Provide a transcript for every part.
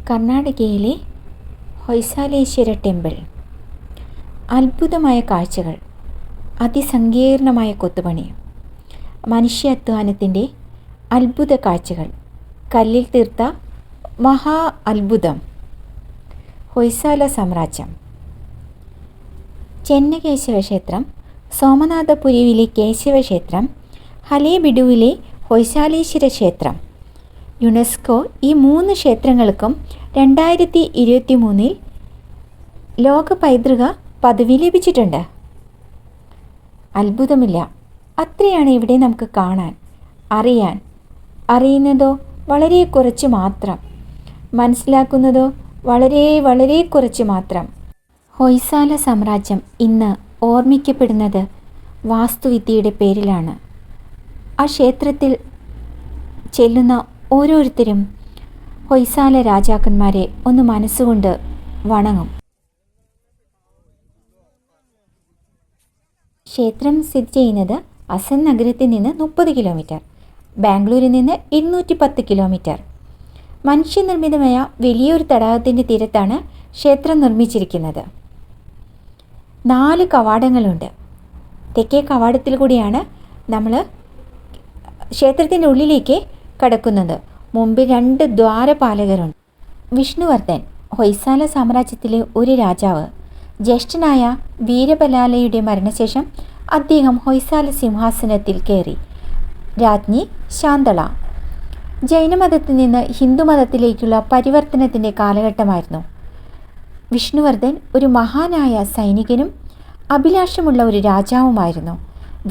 കർണാടകയിലെ ഹൊയ്സാലേശ്വര ടെമ്പിൾ. അത്ഭുതമായ കാഴ്ചകൾ, അതിസങ്കീർണമായ കൊത്തുപണി, മനുഷ്യാധ്വാനത്തിൻ്റെ അത്ഭുത കാഴ്ചകൾ, കല്ലിൽ തീർത്ത മഹാ അത്ഭുതം. ഹൊയ്സാല സാമ്രാജ്യം. ചെന്നകേശവ ക്ഷേത്രം, സോമനാഥപുരിയിലെ കേശവക്ഷേത്രം, ഹലേബിഡുവിലെ ഹൊയ്സാലേശ്വര ക്ഷേത്രം. യുനെസ്കോ ഈ 3 ക്ഷേത്രങ്ങൾക്കും 2023 ലോക പൈതൃക പദവി ലഭിച്ചിട്ടുണ്ട്. അത്ഭുതമില്ല, അത്രയാണ് ഇവിടെ നമുക്ക് കാണാൻ, അറിയുന്നതോ വളരെ കുറച്ച് മാത്രം, മനസ്സിലാക്കുന്നതോ വളരെ കുറച്ച് മാത്രം. ഹൊയ്സാല സാമ്രാജ്യം ഇന്ന് ഓർമ്മിക്കപ്പെടുന്നത് വാസ്തുവിദ്യയുടെ പേരിലാണ്. ആ ക്ഷേത്രത്തിൽ ചെല്ലുന്ന ഓരോരുത്തരും ഹൊയ്സാല രാജാക്കന്മാരെ ഒന്ന് മനസ്സുകൊണ്ട് വണങ്ങും. ക്ഷേത്രം സ്ഥിതി ചെയ്യുന്നത് അസൻ നഗരത്തിൽ നിന്ന് 30 കിലോമീറ്റർ, ബാംഗ്ലൂരിൽ നിന്ന് 210 കിലോമീറ്റർ. മനുഷ്യനിർമ്മിതമായ വലിയൊരു തടാകത്തിൻ്റെ തീരത്താണ് ക്ഷേത്രം നിർമ്മിച്ചിരിക്കുന്നത്. 4 കവാടങ്ങളുണ്ട്. തെക്കേ കവാടത്തിൽ കൂടിയാണ് നമ്മൾ ക്ഷേത്രത്തിൻ്റെ ഉള്ളിലേക്ക് കടക്കുന്നത്. മുമ്പിൽ 2 ദ്വാരപാലകരുണ്ട്. വിഷ്ണുവർദ്ധൻ ഹൊയ്സാല സാമ്രാജ്യത്തിലെ ഒരു രാജാവ്. ജ്യേഷ്ഠനായ വീരബലാലയുടെ മരണശേഷം അദ്ദേഹം ഹൊയ്സാല സിംഹാസനത്തിൽ കയറി. രാജ്ഞി ശാന്തള. ജൈനമതത്തിൽ നിന്ന് ഹിന്ദുമതത്തിലേക്കുള്ള പരിവർത്തനത്തിൻ്റെ കാലഘട്ടമായിരുന്നു. വിഷ്ണുവർദ്ധൻ ഒരു മഹാനായ സൈനികനും അഭിലാഷമുള്ള ഒരു രാജാവുമായിരുന്നു.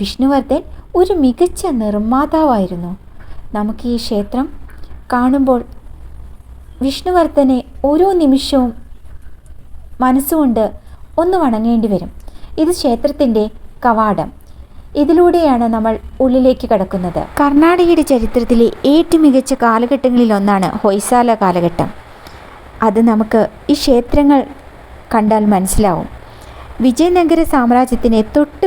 വിഷ്ണുവർദ്ധൻ ഒരു മികച്ച നിർമ്മാതാവായിരുന്നു. നമുക്ക് ഈ ക്ഷേത്രം കാണുമ്പോൾ വിഷ്ണുവർദ്ധനെ ഓരോ നിമിഷവും മനസ്സുകൊണ്ട് ഒന്ന് വണങ്ങേണ്ടി വരും. ഇത് ക്ഷേത്രത്തിൻ്റെ കവാടം. ഇതിലൂടെയാണ് നമ്മൾ ഉള്ളിലേക്ക് കടക്കുന്നത്. കർണാടകയുടെ ചരിത്രത്തിലെ ഏറ്റവും മികച്ച കാലഘട്ടങ്ങളിലൊന്നാണ് ഹൊയ്സാല കാലഘട്ടം. അത് നമുക്ക് ഈ ക്ഷേത്രങ്ങൾ കണ്ടാൽ മനസ്സിലാവും. വിജയനഗര സാമ്രാജ്യത്തിന് തൊട്ട്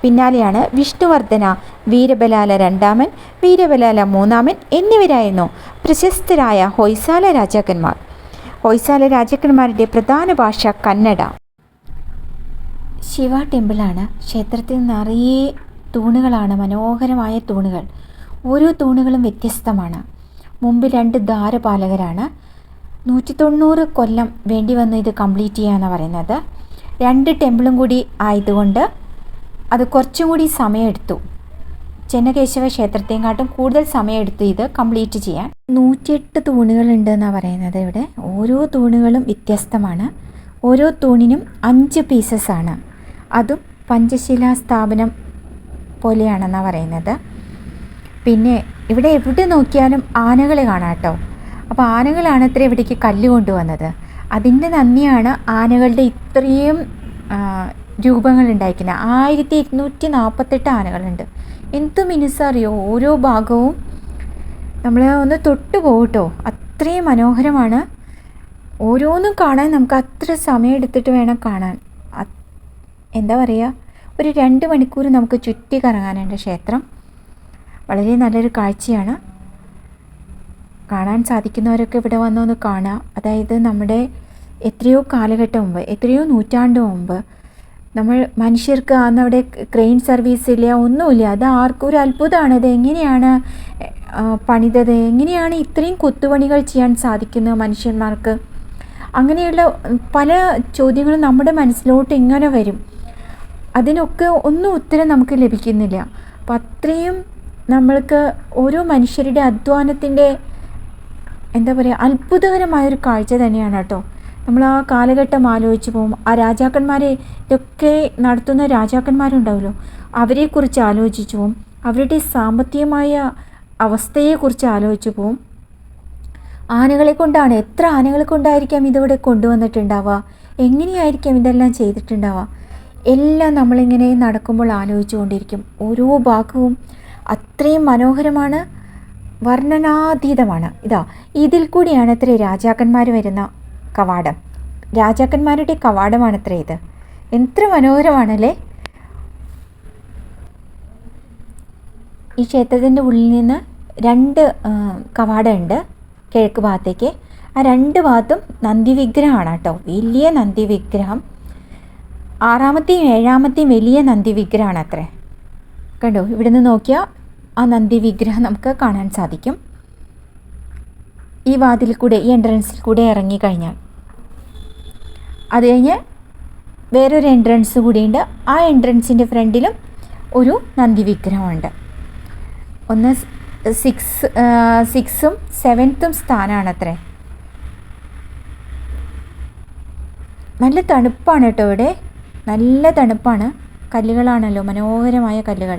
പിന്നാലെയാണ് വിഷ്ണുവർദ്ധന, വീരബലാല രണ്ടാമൻ, വീരബലാല മൂന്നാമൻ എന്നിവരായിരുന്നു പ്രശസ്തരായ ഹൊയ്സാല രാജാക്കന്മാർ. ഹൊയ്സാല രാജാക്കന്മാരുടെ പ്രധാന ഭാഷ കന്നഡ. ശിവ ടെമ്പിളാണ്. ക്ഷേത്രത്തിൽ നിറയെ തൂണുകളാണ്, മനോഹരമായ തൂണുകൾ. ഓരോ തൂണുകളും വ്യത്യസ്തമാണ്. മുമ്പിൽ 2 ദ്വാരപാലകരാണ്. 190 കൊല്ലം വേണ്ടി വന്നു ഇത് കംപ്ലീറ്റ് ചെയ്യാമെന്നാണ് പറയുന്നത്. 2 ടെമ്പിളും കൂടി ആയതുകൊണ്ട് അത് കുറച്ചും കൂടി സമയമെടുത്തു. ചെന്നകേശവ ക്ഷേത്രത്തെക്കാട്ടും കൂടുതൽ സമയമെടുത്തു ഇത് കംപ്ലീറ്റ് ചെയ്യാൻ. 108 തൂണുകളുണ്ടെന്നാണ് പറയുന്നത് ഇവിടെ. ഓരോ തൂണുകളും വ്യത്യസ്തമാണ്. ഓരോ തൂണിനും 5 പീസസാണ്. അതും പഞ്ചശിലാ സ്ഥാപനം പോലെയാണെന്നാണ് പറയുന്നത്. പിന്നെ ഇവിടെ എവിടെ നോക്കിയാലും ആനകളെ കാണാം കേട്ടോ. അപ്പോൾ ആനകളാണ് അത്ര ഇവിടേക്ക് കല്ല് കൊണ്ടുവന്നത്. അതിൻ്റെ നന്ദിയാണ് ആനകളുടെ ഇത്രയും രൂപങ്ങൾ ഉണ്ടായിരിക്കുന്നത്. 1248 ആനകളുണ്ട്. എന്ത് മിനുസറിയോ, ഓരോ ഭാഗവും നമ്മൾ ഒന്ന് തൊട്ട് പോകട്ടോ, അത്രയും മനോഹരമാണ്. ഓരോന്നും കാണാൻ നമുക്ക് അത്ര സമയം എടുത്തിട്ട് വേണം കാണാൻ. എന്താ പറയുക, ഒരു 2 മണിക്കൂർ നമുക്ക് ചുറ്റി കറങ്ങാനുണ്ട് ക്ഷേത്രം. വളരെ നല്ലൊരു കാഴ്ചയാണ്. കാണാൻ സാധിക്കുന്നവരൊക്കെ ഇവിടെ വന്നൊന്ന് കാണാം. അതായത് നമ്മുടെ എത്രയോ കാലഘട്ടം മുമ്പ്, എത്രയോ നൂറ്റാണ്ട് മുമ്പ് നമ്മൾ മനുഷ്യർക്ക് അന്നവിടെ ക്രെയിൻ സർവീസ് ഇല്ല, ഒന്നുമില്ല. അത് ആർക്കും ഒരു അത്ഭുതമാണ്. അത് എങ്ങനെയാണ് പണിതത്, എങ്ങനെയാണ് ഇത്രയും കൊത്തുപണികൾ ചെയ്യാൻ സാധിക്കുന്നത് മനുഷ്യന്മാർക്ക്? അങ്ങനെയുള്ള പല ചോദ്യങ്ങളും നമ്മുടെ മനസ്സിലോട്ട് ഇങ്ങനെ വരും. അതിനൊക്കെ ഒന്നും ഉത്തരം നമുക്ക് ലഭിക്കുന്നില്ല. അപ്പം അത്രയും നമ്മൾക്ക് ഓരോ മനുഷ്യരുടെ അധ്വാനത്തിൻ്റെ എന്താ പറയുക, അത്ഭുതകരമായൊരു കാഴ്ച തന്നെയാണ് കേട്ടോ. നമ്മൾ ആ കാലഘട്ടം ആലോചിച്ച് പോകും. ആ രാജാക്കന്മാരെ, ഇതൊക്കെ നടത്തുന്ന രാജാക്കന്മാരുണ്ടാവുമല്ലോ, അവരെക്കുറിച്ച് ആലോചിച്ച് പോകും. അവരുടെ സാമ്പത്തികമായ അവസ്ഥയെക്കുറിച്ച് ആലോചിച്ച് പോകും. ആനകളെ കൊണ്ടാണ്, എത്ര ആനകളെ കൊണ്ടായിരിക്കാം ഇതിവിടെ കൊണ്ടുവന്നിട്ടുണ്ടാവുക, എങ്ങനെയായിരിക്കാം ഇതെല്ലാം ചെയ്തിട്ടുണ്ടാവുക, എല്ലാം നമ്മളിങ്ങനെ നടക്കുമ്പോൾ ആലോചിച്ചു കൊണ്ടിരിക്കും. ഓരോ ഭാഗവും അത്രയും മനോഹരമാണ്, വർണ്ണനാതീതമാണ്. ഇതിൽ കൂടിയാണ് അത്ര രാജാക്കന്മാർ വരുന്ന കവാടം. രാജാക്കന്മാരുടെ കവാടമാണത്രേ ഇത്. എത്ര മനോഹരമാണല്ലേ. ഈ ക്ഷേത്രത്തിൻ്റെ ഉള്ളിൽ നിന്ന് 2 കവാടമുണ്ട് കിഴക്ക് ഭാഗത്തേക്ക്. ആ രണ്ട് ഭാഗത്തും നന്ദി വിഗ്രഹമാണ് കേട്ടോ, വലിയ നന്ദി വിഗ്രഹം. 6-ാമത്തെയും 7-ാമത്തെയും വലിയ നന്ദി വിഗ്രഹമാണ് അത്രേ. കണ്ടോ, ഇവിടുന്ന് നോക്കിയാൽ ആ നന്ദി വിഗ്രഹം നമുക്ക് കാണാൻ സാധിക്കും. ഈ വാതിൽ കൂടെ, ഈ എൻട്രൻസിൽ കൂടെ ഇറങ്ങിക്കഴിഞ്ഞാൽ അത് കഴിഞ്ഞ് വേറൊരു എൻട്രൻസ് കൂടിയുണ്ട്. ആ എൻട്രൻസിൻ്റെ ഫ്രണ്ടിലും ഒരു നന്ദി വിഗ്രഹമുണ്ട്. ഒന്ന് 6ഉം 7th സ്ഥാനമാണത്രേ. നല്ല തണുപ്പാണ് കേട്ടോ ഇവിടെ, നല്ല തണുപ്പാണ്. കല്ലുകളാണല്ലോ, മനോഹരമായ കല്ലുകൾ.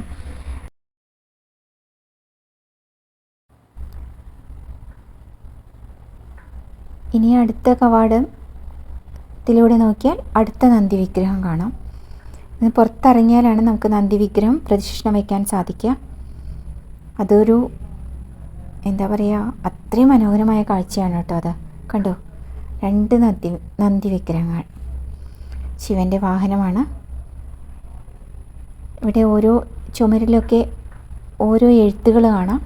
ഇനി അടുത്ത കവാടത്തിലൂടെ നോക്കിയാൽ അടുത്ത നന്ദി വിഗ്രഹം കാണാം. ഇന്ന് പുറത്തിറങ്ങിയാലാണ് നമുക്ക് നന്ദി വിഗ്രഹം പ്രദക്ഷിണം വയ്ക്കാൻ സാധിക്കുക. അതൊരു എന്താ പറയുക, അത്രയും മനോഹരമായ കാഴ്ചയാണ് കേട്ടോ അത്. കണ്ടോ, 2 നന്ദി വിഗ്രഹങ്ങൾ. ശിവൻ്റെ വാഹനമാണ്. ഇവിടെ ഓരോ ചുമരിലൊക്കെ ഓരോ എഴുത്തുകൾ കാണാം.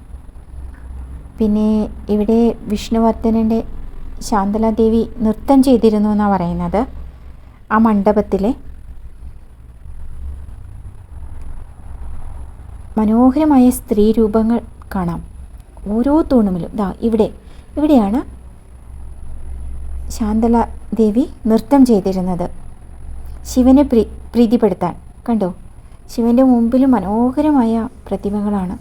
പിന്നെ ഇവിടെ വിഷ്ണുവർദ്ധനൻ്റെ ശാന്തലാദേവി നൃത്തം ചെയ്തിരുന്നു എന്നാണ് പറയുന്നത്. ആ മണ്ഡപത്തിലെ മനോഹരമായ സ്ത്രീ രൂപങ്ങൾ കാണാം ഓരോ തൂണുമിലും. ഇവിടെയാണ് ശാന്തലാദേവി നൃത്തം ചെയ്തിരുന്നത് ശിവനെ പ്രീതിപ്പെടുത്താൻ. കണ്ടോ, ശിവൻ്റെ മുമ്പിൽ മനോഹരമായ പ്രതിമകളാണ്.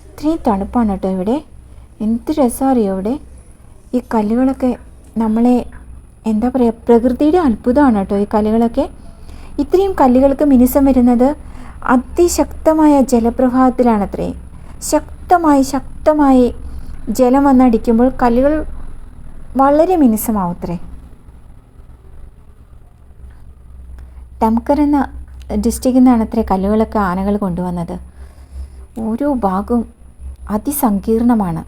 ഇത്രയും തണുപ്പാണ് കേട്ടോ ഇവിടെ. എന്ത് രസമറിയോ ഇവിടെ. ഈ കല്ലുകളൊക്കെ നമ്മളെ എന്താ പറയുക, പ്രകൃതിയുടെ അത്ഭുതമാണ് കേട്ടോ ഈ കല്ലുകളൊക്കെ. ഇത്രയും കല്ലുകൾക്ക് മിനുസം വരുന്നത് അതിശക്തമായ ജലപ്രവാഹത്തിലാണത്രേ. ശക്തമായി ജലം വന്നടിക്കുമ്പോൾ കല്ലുകൾ വളരെ മിനുസമാവത്രേ. ടംകർ എന്ന ഡിസ്ട്രിക്റ്റിൽ നിന്നാണത്രേ കല്ലുകളൊക്കെ ആനകൾ കൊണ്ടുവന്നത്. ഓരോ ഭാഗവും അതിസങ്കീർണമാണ്.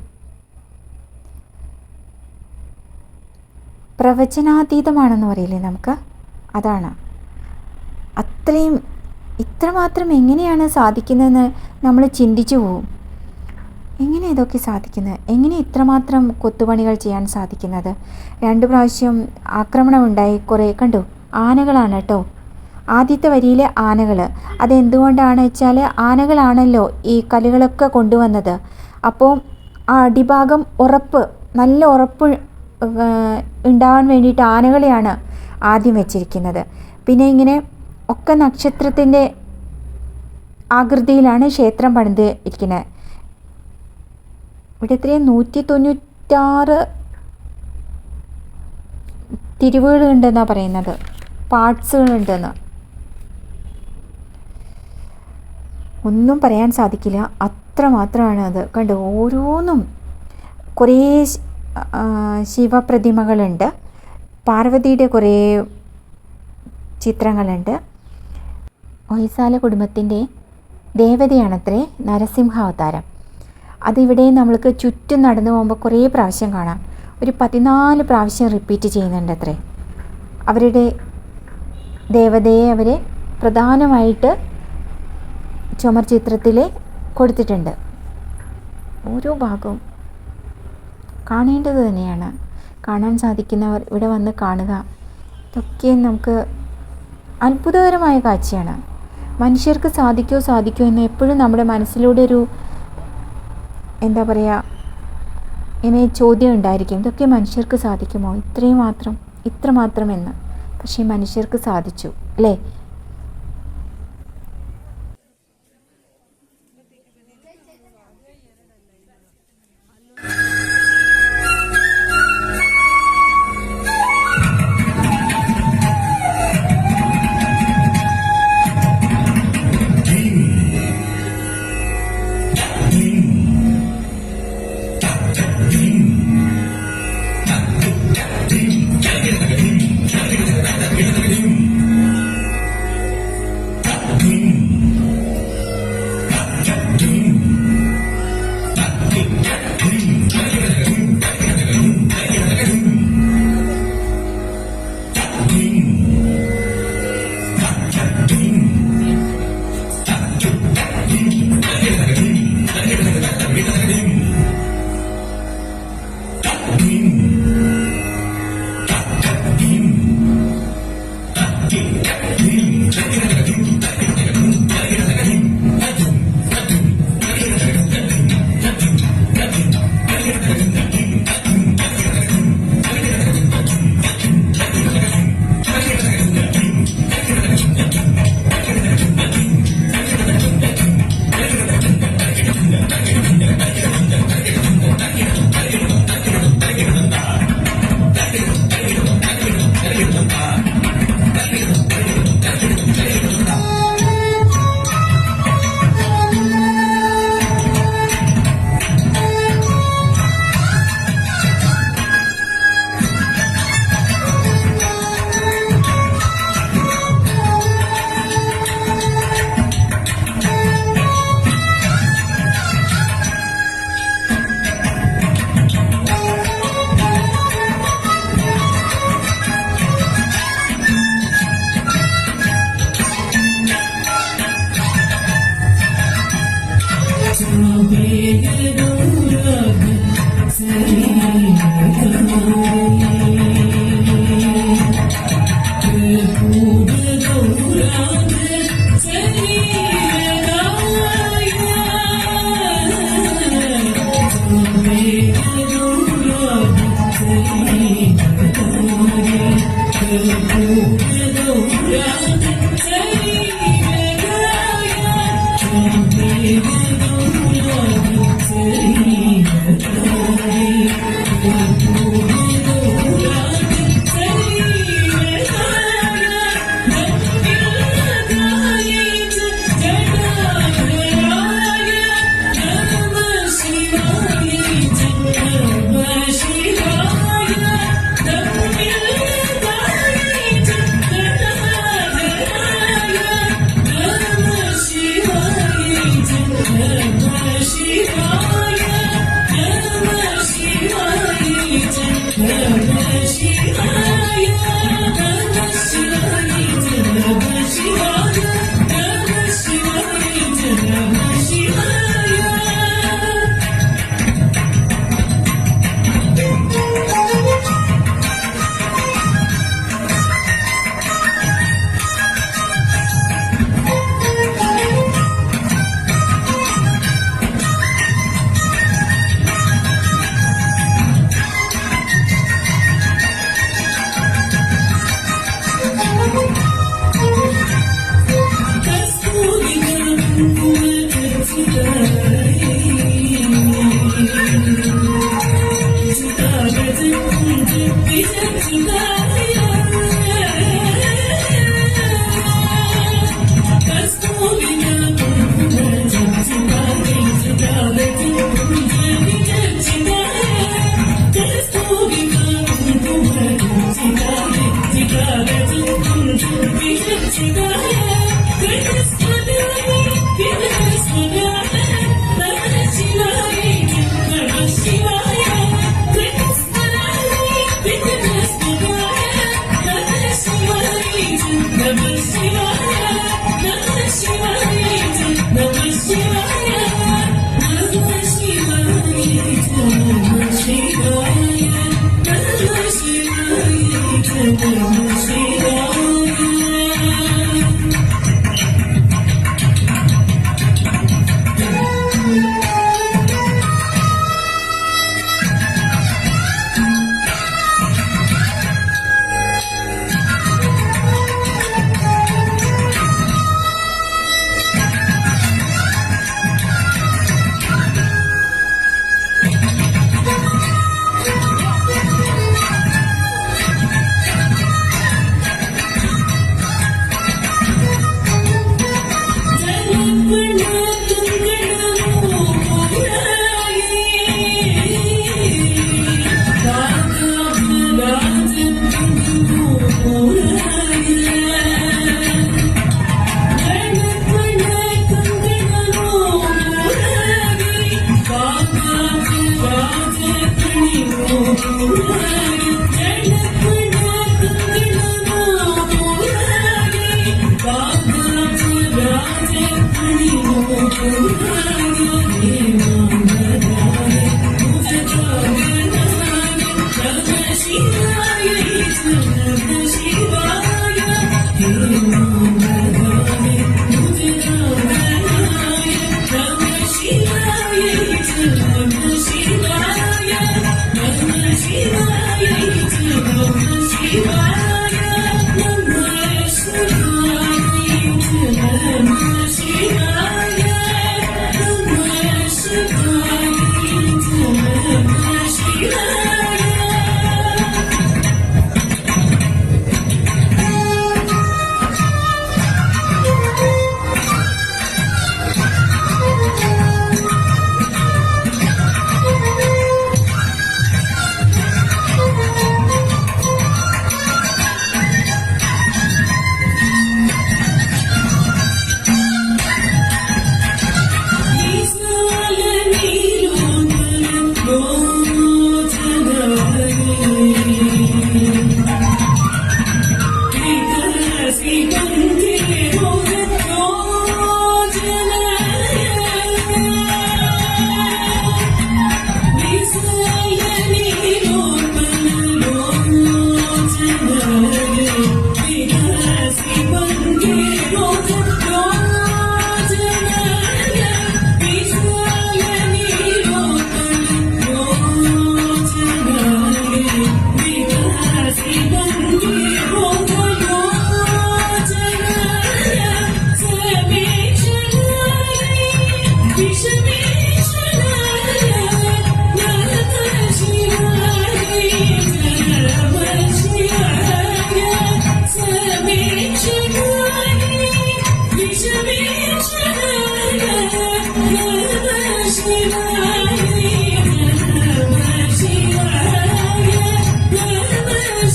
പ്രവചനാതീതമാണെന്ന് പറയില്ലേ നമുക്ക്, അതാണ്. ഇത്രമാത്രം എങ്ങനെയാണ് സാധിക്കുന്നതെന്ന് നമ്മൾ ചിന്തിച്ചു പോവും. എങ്ങനെ ഇതൊക്കെ സാധിക്കുന്നത്, എങ്ങനെ ഇത്രമാത്രം കൊത്തുപണികൾ ചെയ്യാൻ സാധിക്കുന്നത്. 2 പ്രാവശ്യം ആക്രമണം ഉണ്ടായി. കുറേ കണ്ടു, ആനകളാണ് കേട്ടോ. ആദ്യത്തെ വരിയിലെ ആനകൾ. അതെന്തുകൊണ്ടാണ് വെച്ചാൽ ആനകളാണല്ലോ ഈ കല്ലുകളൊക്കെ കൊണ്ടുവന്നത്. അപ്പോൾ ആ അടിഭാഗം നല്ല ഉറപ്പ് ഉണ്ടാവാൻ വേണ്ടിയിട്ട് ആനകളെയാണ് ആദ്യം വെച്ചിരിക്കുന്നത്. പിന്നെ ഇങ്ങനെ ഒക്കെ നക്ഷത്രത്തിൻ്റെ ആകൃതിയിലാണ് ക്ഷേത്രം പണിത് ഇരിക്കുന്നത്. ഇവിടെ ഇത്രയും 196 തിരിവുകളുണ്ടെന്നാണ് പറയുന്നത്, പാർട്സുകളുണ്ടെന്ന്. ഒന്നും പറയാൻ സാധിക്കില്ല, അത്രമാത്രമാണ് അത്. കണ്ടോ, ഓരോന്നും കുറേ ശിവപ്രതിമകളുണ്ട്, പാർവതിയുടെ കുറേ ചിത്രങ്ങളുണ്ട്. ഹൊയ്സാല കുടുംബത്തിൻ്റെ ദേവതയാണത്രേ നരസിംഹാവതാരം. അതിവിടെ നമ്മൾക്ക് ചുറ്റും നടന്നു പോകുമ്പോൾ കുറേ പ്രാവശ്യം കാണാം. ഒരു 14 പ്രാവശ്യം റിപ്പീറ്റ് ചെയ്യുന്നുണ്ട് അത്രേ. അവരുടെ ദേവതയെ അവരെ പ്രധാനമായിട്ട് ചുമർ ചിത്രത്തിൽ കൊടുത്തിട്ടുണ്ട്. ഓരോ ഭാഗവും കാണേണ്ടത് തന്നെയാണ്. കാണാൻ സാധിക്കുന്നവർ ഇവിടെ വന്ന് കാണുക. ഇതൊക്കെ നമുക്ക് അത്ഭുതകരമായ കാഴ്ചയാണ്. മനുഷ്യർക്ക് സാധിക്കുമോ എന്ന് എപ്പോഴും നമ്മുടെ മനസ്സിലൂടെ ഒരു എന്താ പറയുക, ഇങ്ങനെ ചോദ്യം ഉണ്ടായിരിക്കും. ഇതൊക്കെ മനുഷ്യർക്ക് സാധിക്കുമോ, ഇത്രമാത്രം എന്ന്. പക്ഷേ മനുഷ്യർക്ക് സാധിച്ചു അല്ലേ.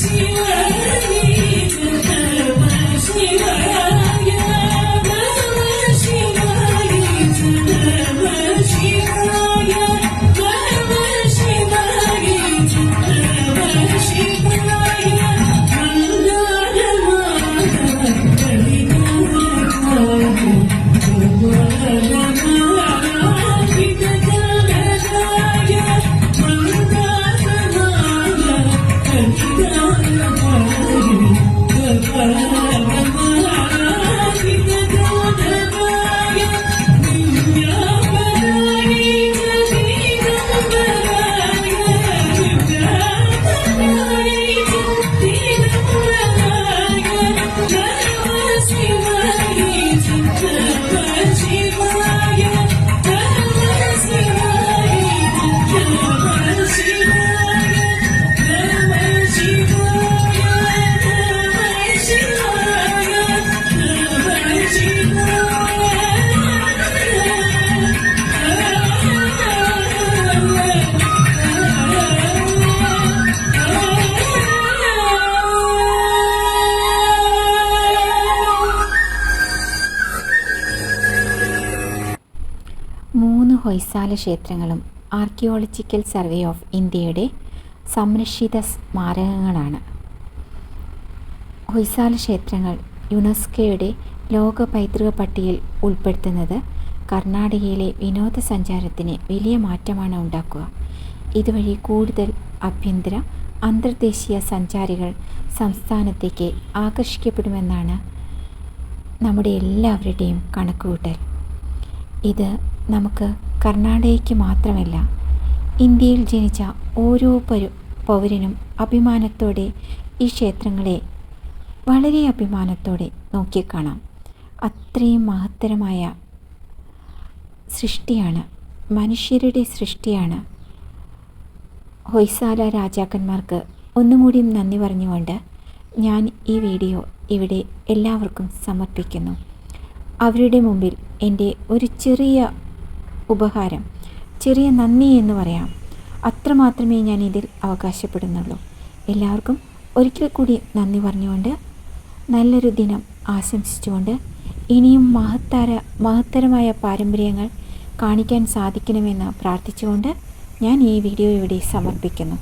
Shiva മൂന്ന് ഹൊയ്സാല ക്ഷേത്രങ്ങളും ആർക്കിയോളജിക്കൽ സർവേ ഓഫ് ഇന്ത്യയുടെ സംരക്ഷിത സ്മാരകങ്ങളാണ്. ഹൊയ്സാല ക്ഷേത്രങ്ങൾ യുനെസ്കോയുടെ ലോക പൈതൃക പട്ടികയിൽ ഉൾപ്പെടുത്തുന്നത് കർണാടകയിലെ വിനോദസഞ്ചാരത്തിന് വലിയ മാറ്റമാണ് ഉണ്ടാക്കുക. ഇതുവഴി കൂടുതൽ ആഭ്യന്തര അന്തർദേശീയ സഞ്ചാരികൾ സംസ്ഥാനത്തേക്ക് ആകർഷിക്കപ്പെടുമെന്നാണ് നമ്മുടെ എല്ലാവരുടെയും കണക്കുകൂട്ടൽ. ഇത് നമുക്ക് കർണാടകയ്ക്ക് മാത്രമല്ല, ഇന്ത്യയിൽ ജനിച്ച ഓരോ പൗരനും അഭിമാനത്തോടെ ഈ ക്ഷേത്രങ്ങളെ വളരെ അഭിമാനത്തോടെ നോക്കിക്കാണാം. അത്രയും മഹത്തരമായ സൃഷ്ടിയാണ്, മനുഷ്യരുടെ സൃഷ്ടിയാണ്. ഹൊയ്സാല രാജാക്കന്മാർക്ക് ഒന്നും കൂടി നന്ദി പറഞ്ഞുകൊണ്ട് ഞാൻ ഈ വീഡിയോ ഇവിടെ എല്ലാവർക്കും സമർപ്പിക്കുന്നു. അവരുടെ മുമ്പിൽ എൻ്റെ ഒരു ചെറിയ ഉപഹാരം, ചെറിയ നന്ദി എന്ന് പറയാം. അത്രമാത്രമേ ഞാൻ ഇതിൽ അവകാശപ്പെടുന്നുള്ളൂ. എല്ലാവർക്കും ഒരിക്കൽ കൂടി നന്ദി പറഞ്ഞുകൊണ്ട് നല്ലൊരു ദിനം ആശംസിച്ചുകൊണ്ട് ഇനിയും മഹത്തരമായ പാരമ്പര്യങ്ങൾ കാണിക്കാൻ സാധിക്കണമെന്ന് പ്രാർത്ഥിച്ചുകൊണ്ട് ഞാൻ ഈ വീഡിയോ ഇവിടെ സമർപ്പിക്കുന്നു.